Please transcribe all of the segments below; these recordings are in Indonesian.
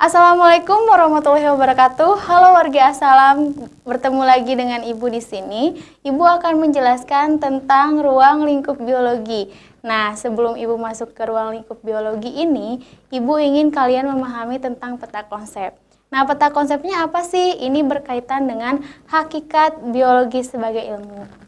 Assalamualaikum warahmatullahi wabarakatuh. Halo warga Assalam, bertemu lagi dengan Ibu di sini. Ibu akan menjelaskan tentang ruang lingkup biologi. Nah, sebelum Ibu masuk ke ruang lingkup biologi ini, Ibu ingin kalian memahami tentang peta konsep. Nah, peta konsepnya apa sih? Ini berkaitan dengan hakikat biologi sebagai ilmu.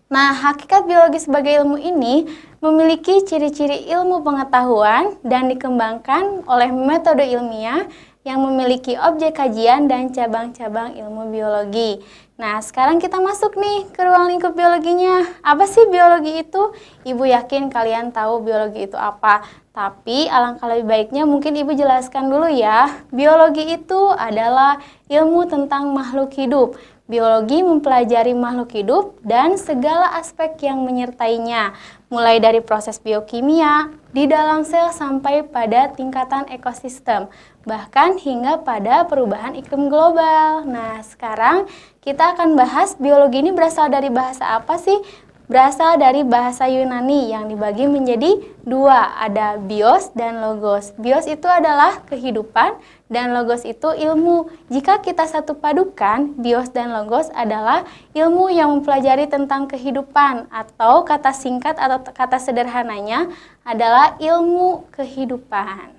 Nah, hakikat biologi sebagai ilmu ini memiliki ciri-ciri ilmu pengetahuan dan dikembangkan oleh metode ilmiah yang memiliki objek kajian dan cabang-cabang ilmu biologi. Nah, sekarang kita masuk nih ke ruang lingkup biologinya. Apa sih biologi itu? Ibu yakin kalian tahu biologi itu apa. Tapi alangkah lebih baiknya mungkin Ibu jelaskan dulu ya. Biologi itu adalah ilmu tentang makhluk hidup. Biologi mempelajari makhluk hidup dan segala aspek yang menyertainya, mulai dari proses biokimia di dalam sel sampai pada tingkatan ekosistem, bahkan hingga pada perubahan iklim global. Nah, sekarang kita akan bahas biologi ini berasal dari bahasa apa sih? Berasal dari bahasa Yunani yang dibagi menjadi dua, ada bios dan logos. Bios itu adalah kehidupan dan logos itu ilmu. Jika kita satu padukan, bios dan logos adalah ilmu yang mempelajari tentang kehidupan, atau kata singkat atau kata sederhananya adalah ilmu kehidupan.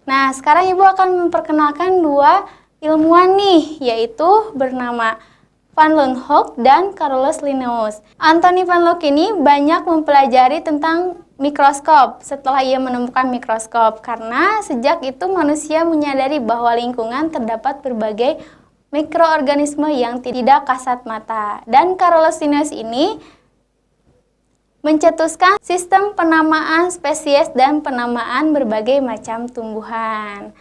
Nah, sekarang Ibu akan memperkenalkan dua ilmuwan nih, yaitu bernama Van Leeuwenhoek dan Carolus Linnaeus. Anthony van Leeuwenhoek ini banyak mempelajari tentang mikroskop setelah ia menemukan mikroskop, karena sejak itu manusia menyadari bahwa lingkungan terdapat berbagai mikroorganisme yang tidak kasat mata. Dan Carolus Linnaeus ini mencetuskan sistem penamaan spesies dan penamaan berbagai macam tumbuhan.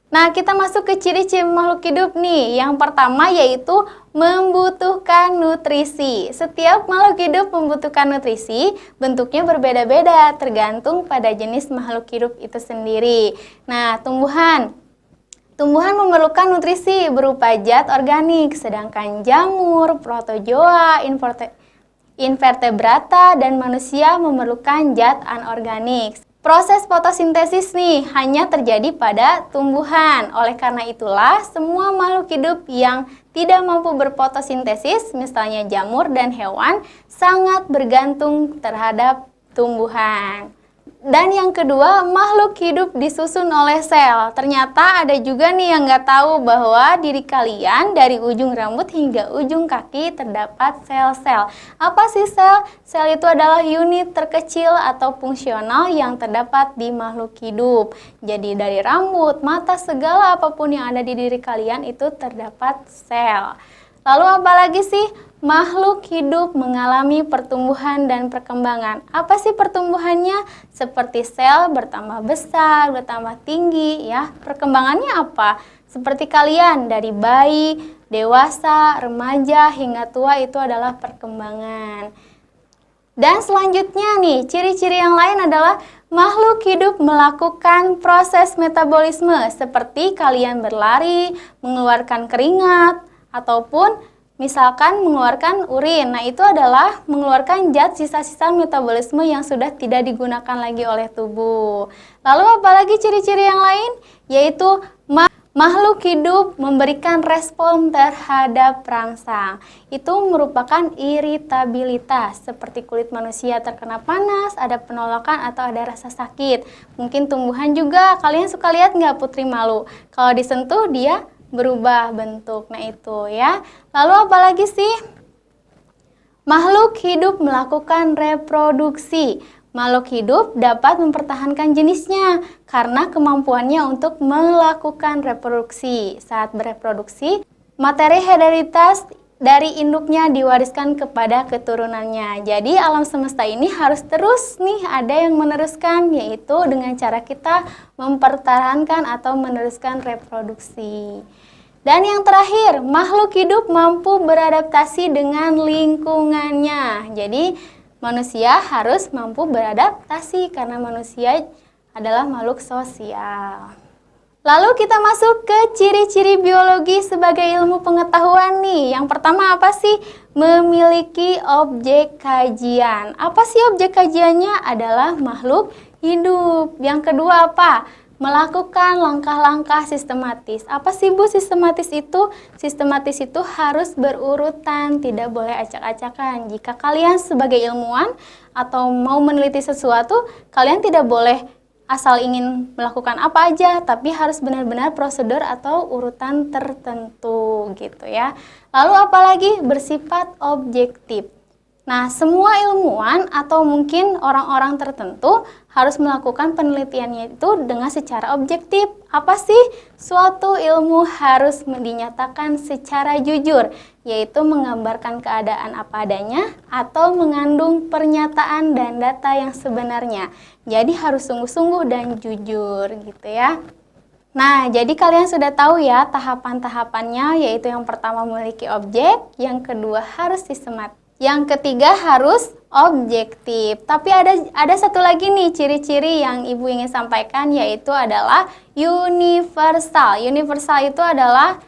Nah, kita masuk ke ciri-ciri makhluk hidup nih. Yang pertama yaitu membutuhkan nutrisi. Setiap makhluk hidup membutuhkan nutrisi, bentuknya berbeda-beda tergantung pada jenis makhluk hidup itu sendiri. Nah, tumbuhan memerlukan nutrisi berupa zat organik, sedangkan jamur, protozoa, invertebrata, dan manusia memerlukan zat anorganik. Proses fotosintesis nih hanya terjadi pada tumbuhan. Oleh karena itulah, semua makhluk hidup yang tidak mampu berfotosintesis, misalnya jamur dan hewan, sangat bergantung terhadap tumbuhan. Dan yang kedua, makhluk hidup disusun oleh sel. Ternyata ada juga nih yang nggak tahu bahwa diri kalian dari ujung rambut hingga ujung kaki terdapat sel-sel. Apa sih sel? Sel itu adalah unit terkecil atau fungsional yang terdapat di makhluk hidup. Jadi dari rambut, mata, segala apapun yang ada di diri kalian itu terdapat sel. Lalu apa lagi sih? Makhluk hidup mengalami pertumbuhan dan perkembangan. Apa sih pertumbuhannya? Seperti sel bertambah besar, bertambah tinggi, ya. Perkembangannya apa? Seperti kalian, dari bayi, dewasa, remaja, hingga tua, itu adalah perkembangan. Dan selanjutnya nih, ciri-ciri yang lain adalah makhluk hidup melakukan proses metabolisme, seperti kalian berlari, mengeluarkan keringat, ataupun misalkan mengeluarkan urin. Nah, itu adalah mengeluarkan zat sisa-sisa metabolisme yang sudah tidak digunakan lagi oleh tubuh. Lalu apalagi ciri-ciri yang lain? Yaitu makhluk hidup memberikan respon terhadap perangsang. Itu merupakan iritabilitas, seperti kulit manusia terkena panas, ada penolakan atau ada rasa sakit. Mungkin tumbuhan juga, kalian suka lihat nggak putri malu? Kalau disentuh dia berubah bentuk. Nah, itu ya. Lalu apalagi sih? Makhluk hidup melakukan reproduksi. Makhluk hidup dapat mempertahankan jenisnya karena kemampuannya untuk melakukan reproduksi. Saat bereproduksi, materi hereditaritas dari induknya diwariskan kepada keturunannya. Jadi alam semesta ini harus terus nih ada yang meneruskan, yaitu dengan cara kita mempertahankan atau meneruskan reproduksi. Dan yang terakhir, makhluk hidup mampu beradaptasi dengan lingkungannya. Jadi manusia harus mampu beradaptasi karena manusia adalah makhluk sosial. Lalu kita masuk ke ciri-ciri biologi sebagai ilmu pengetahuan nih. Yang pertama apa sih? Memiliki objek kajian. Apa sih objek kajiannya? Adalah makhluk hidup. Yang kedua apa? melakukan langkah-langkah sistematis. Apa sih Bu sistematis itu? Sistematis itu harus berurutan, tidak boleh acak-acakan. Jika kalian sebagai ilmuwan atau mau meneliti sesuatu, kalian tidak boleh asal ingin melakukan apa aja, tapi harus benar-benar prosedur atau urutan tertentu gitu ya. Lalu apalagi bersifat objektif. Nah, semua ilmuwan atau mungkin orang-orang tertentu harus melakukan penelitiannya itu dengan secara objektif. Apa sih? Suatu ilmu harus dinyatakan secara jujur, yaitu menggambarkan keadaan apa adanya atau mengandung pernyataan dan data yang sebenarnya. Jadi harus sungguh-sungguh dan jujur gitu ya. Nah, jadi kalian sudah tahu ya tahapan-tahapannya, yaitu yang pertama memiliki objek, yang kedua harus sistematis. Yang ketiga harus objektif. Tapi ada satu lagi nih ciri-ciri yang Ibu ingin sampaikan, yaitu adalah universal. Universal itu adalah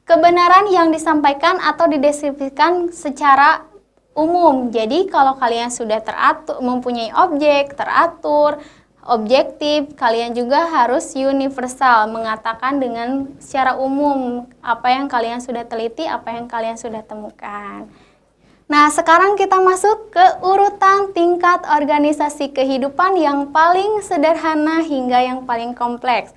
kebenaran yang disampaikan atau dideskripsikan secara umum. Jadi kalau kalian sudah teratur, mempunyai objek, teratur, objektif, kalian juga harus universal, mengatakan dengan secara umum apa yang kalian sudah teliti, apa yang kalian sudah temukan. Nah, sekarang kita masuk ke urutan tingkat organisasi kehidupan yang paling sederhana hingga yang paling kompleks.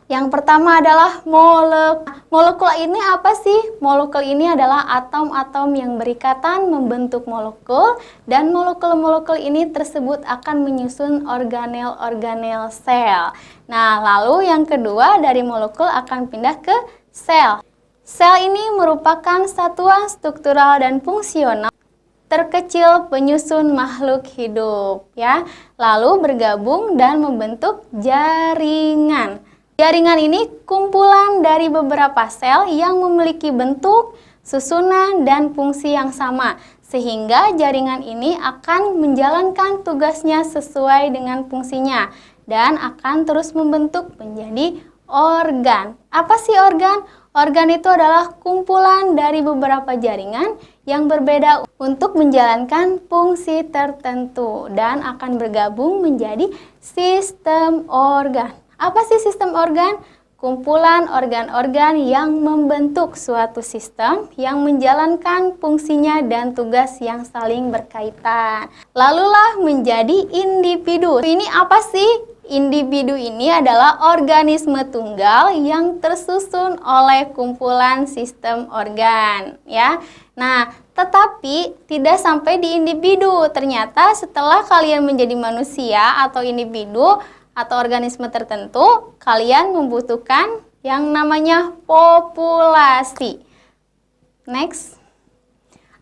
Yang pertama adalah molekul. Molekul ini apa sih? Molekul ini adalah atom-atom yang berikatan membentuk molekul, dan molekul-molekul ini tersebut akan menyusun organel-organel sel. Nah, lalu yang kedua dari molekul akan pindah ke sel. Sel ini merupakan satuan struktural dan fungsional terkecil penyusun makhluk hidup ya. Lalu bergabung dan membentuk jaringan. Jaringan ini kumpulan dari beberapa sel yang memiliki bentuk, susunan, dan fungsi yang sama. Sehingga jaringan ini akan menjalankan tugasnya sesuai dengan fungsinya dan akan terus membentuk menjadi organ. Apa sih organ? Organ itu adalah kumpulan dari beberapa jaringan yang berbeda untuk menjalankan fungsi tertentu dan akan bergabung menjadi sistem organ. Apa sih sistem organ? Kumpulan organ-organ yang membentuk suatu sistem yang menjalankan fungsinya dan tugas yang saling berkaitan. Lalulah menjadi individu. Ini apa sih? Individu ini adalah organisme tunggal yang tersusun oleh kumpulan sistem organ ya. Nah, tetapi tidak sampai di individu. Ternyata setelah kalian menjadi manusia atau individu atau organisme tertentu, kalian membutuhkan yang namanya populasi. Next.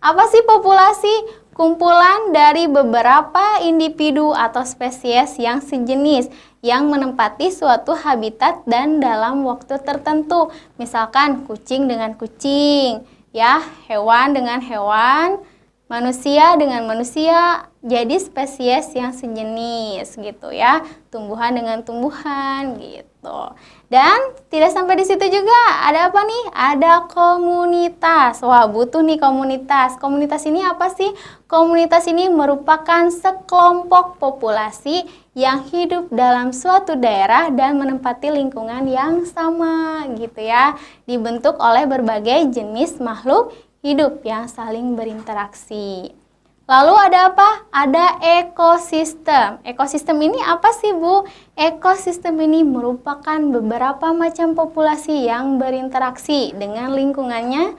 Apa sih populasi? Kumpulan dari beberapa individu atau spesies yang sejenis yang menempati suatu habitat dan dalam waktu tertentu. Misalkan kucing dengan kucing, ya, hewan dengan hewan, manusia dengan manusia, jadi spesies yang sejenis gitu ya. Tumbuhan dengan tumbuhan gitu. Dan tidak sampai di situ juga, ada apa nih? Ada komunitas. Wah, butuh nih komunitas. Komunitas ini apa sih? Komunitas ini merupakan sekelompok populasi yang hidup dalam suatu daerah dan menempati lingkungan yang sama gitu ya. Dibentuk oleh berbagai jenis makhluk hidup yang saling berinteraksi. Lalu ada apa? Ada ekosistem. Ekosistem ini apa sih, Bu? Ekosistem ini merupakan beberapa macam populasi yang berinteraksi dengan lingkungannya,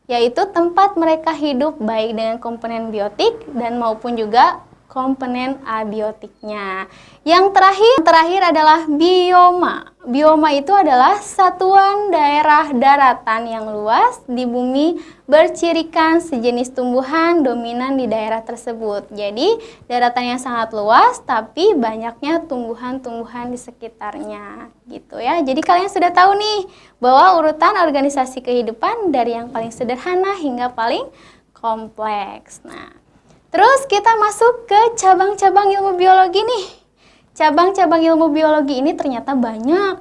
yaitu tempat mereka hidup baik dengan komponen biotik dan maupun juga komponen abiotiknya. Yang terakhir adalah bioma. Bioma itu adalah satuan daerah daratan yang luas di bumi bercirikan sejenis tumbuhan dominan di daerah tersebut. Jadi daratan yang sangat luas tapi banyaknya tumbuhan-tumbuhan di sekitarnya gitu ya. Jadi kalian sudah tahu nih bahwa urutan organisasi kehidupan dari yang paling sederhana hingga paling kompleks. Nah, terus kita masuk ke cabang-cabang ilmu biologi nih. Cabang-cabang ilmu biologi ini ternyata banyak.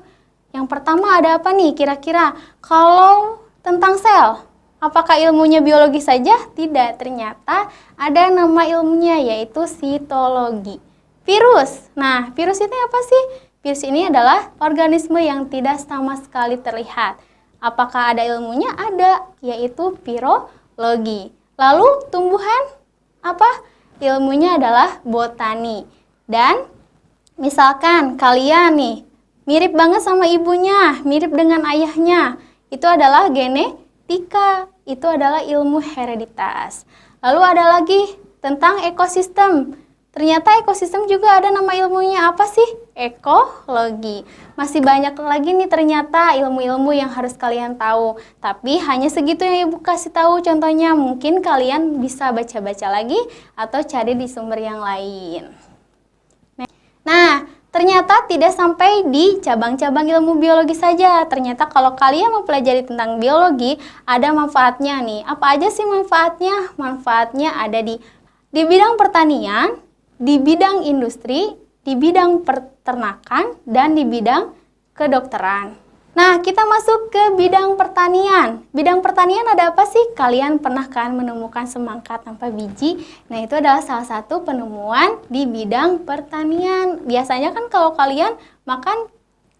Yang pertama ada apa nih kira-kira? Kalau tentang sel, apakah ilmunya biologi saja? Tidak, ternyata ada nama ilmunya yaitu sitologi. Virus. Nah, virus itu apa sih? Virus ini adalah organisme yang tidak sama sekali terlihat. Apakah ada ilmunya? Ada, yaitu virologi. Lalu tumbuhan apa? Ilmunya adalah botani. Dan misalkan kalian nih mirip banget sama ibunya, mirip dengan ayahnya. Itu adalah genetika, itu adalah ilmu hereditas. Lalu ada lagi tentang ekosistem. Ternyata ekosistem juga ada nama ilmunya, apa sih? Ekologi. Masih banyak lagi nih ternyata ilmu-ilmu yang harus kalian tahu. Tapi hanya segitu yang Ibu kasih tahu contohnya. Mungkin kalian bisa baca-baca lagi atau cari di sumber yang lain. Nah, ternyata tidak sampai di cabang-cabang ilmu biologi saja. Ternyata kalau kalian mempelajari tentang biologi, ada manfaatnya nih. Apa aja sih manfaatnya? Manfaatnya ada di bidang pertanian, di bidang industri, di bidang peternakan, dan di bidang kedokteran. Nah, kita masuk ke bidang pertanian. Bidang pertanian ada apa sih? Kalian pernah kan menemukan semangka tanpa biji? Nah, itu adalah salah satu penemuan di bidang pertanian. Biasanya kan kalau kalian makan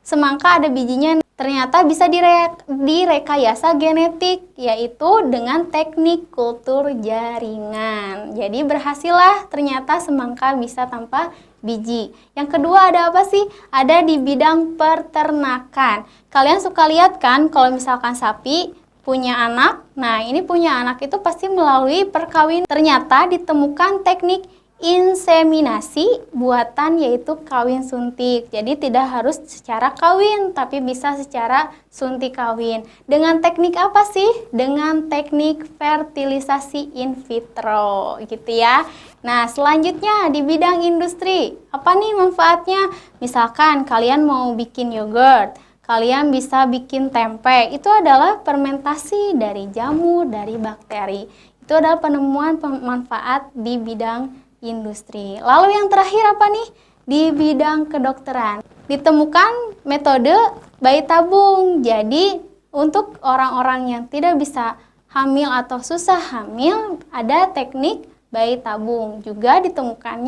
semangka ada bijinya, ternyata bisa direkayasa genetik, yaitu dengan teknik kultur jaringan. Jadi berhasillah ternyata semangka bisa tanpa biji. Yang kedua ada apa sih? Ada di bidang peternakan. Kalian suka lihat kan kalau misalkan sapi punya anak, nah ini punya anak itu pasti melalui perkawinan. Ternyata ditemukan teknik inseminasi buatan, yaitu kawin suntik. Jadi tidak harus secara kawin, tapi bisa secara suntik kawin. Dengan teknik apa sih? Dengan teknik fertilisasi in vitro, gitu ya. Nah, selanjutnya di bidang industri. Apa nih manfaatnya? Misalkan kalian mau bikin yogurt, kalian bisa bikin tempe. Itu adalah fermentasi dari jamur, dari bakteri. Itu adalah penemuan manfaat di bidang industri. Lalu yang terakhir apa nih? Di bidang kedokteran. Ditemukan metode bayi tabung. Jadi untuk orang-orang yang tidak bisa hamil atau susah hamil, ada teknik bayi tabung. Juga ditemukan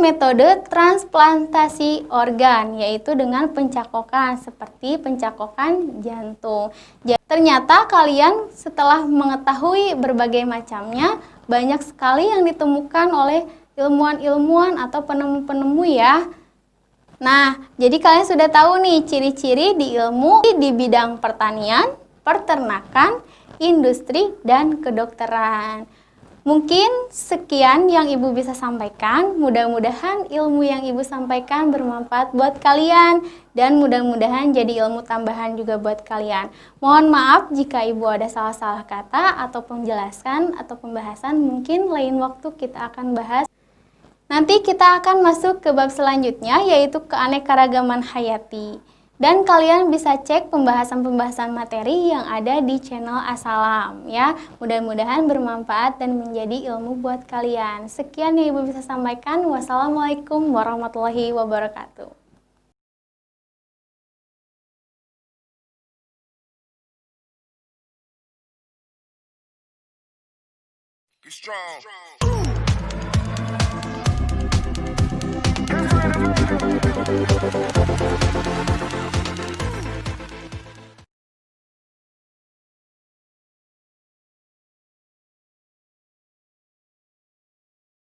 metode transplantasi organ, yaitu dengan pencakokan seperti pencakokan jantung. Ternyata kalian setelah mengetahui berbagai macamnya, banyak sekali yang ditemukan oleh ilmuwan-ilmuwan atau penemu-penemu ya. Nah, jadi kalian sudah tahu nih ciri-ciri di ilmu di bidang pertanian, peternakan, industri, dan kedokteran. Mungkin sekian yang Ibu bisa sampaikan. Mudah-mudahan ilmu yang Ibu sampaikan bermanfaat buat kalian dan mudah-mudahan jadi ilmu tambahan juga buat kalian. Mohon maaf jika Ibu ada salah-salah kata atau penjelasan atau pembahasan, mungkin lain waktu kita akan bahas. Nanti kita akan masuk ke bab selanjutnya, yaitu keanekaragaman hayati. Dan kalian bisa cek pembahasan-pembahasan materi yang ada di channel Asalam ya. Mudah-mudahan bermanfaat dan menjadi ilmu buat kalian. Sekian yang Ibu bisa sampaikan. Wassalamualaikum warahmatullahi wabarakatuh. Be strong.